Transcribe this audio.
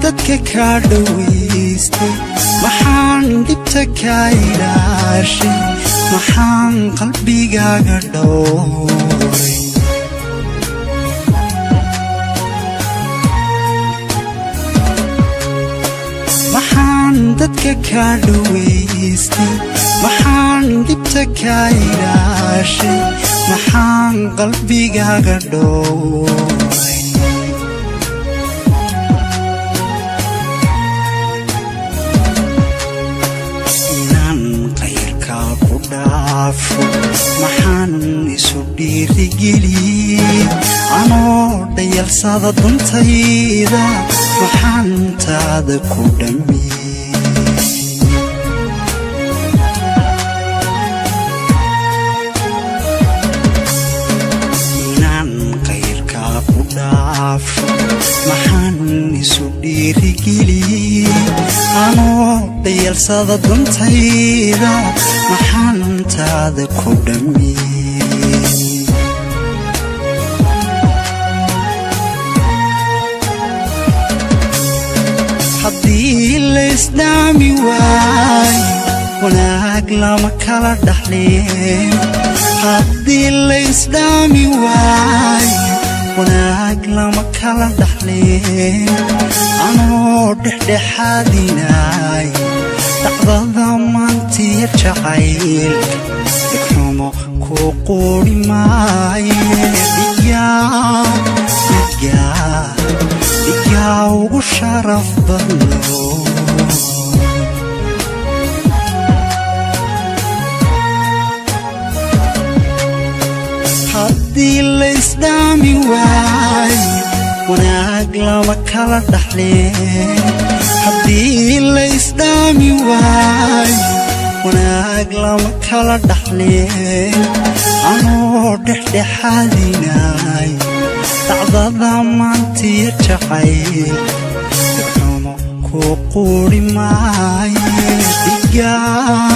dadka ka dhawaystay waxaan dhibta ka ilaashay waxaan qalbigaaga dhowray waxaan dadka ka dhawaystay waxaan dhibta ka ilaashay waxaan qalbigaaga dhowray maxaan isu dhiirigeliyey anoo dhayalsada duntayda waxaan taada ku dhammiyey inaan qayrkaa ku dhaafo maxaan isu dhiirigeliyey anoo dhayalsada duntayda maxaan taada ku dhammiyey haddii laysdhaami waayo wanaag lama kala dhaxleen haddii laysdhaami waayo wanaag lama kala dhaxleen anoo dhexdhexaadinay dhacdada maantiya jacayl dhigxumo ku quuri maaye dhigaa ugu sharaf badno haddii laysdhaami waayo wanaag lama kala dhaxleen haddii laysdhaami waayo wanaag lama kala dhaxleen anoo dhexdhexaadinay dhacdada maantiya jacayl dhigxumo ku quuri maaye dhigaa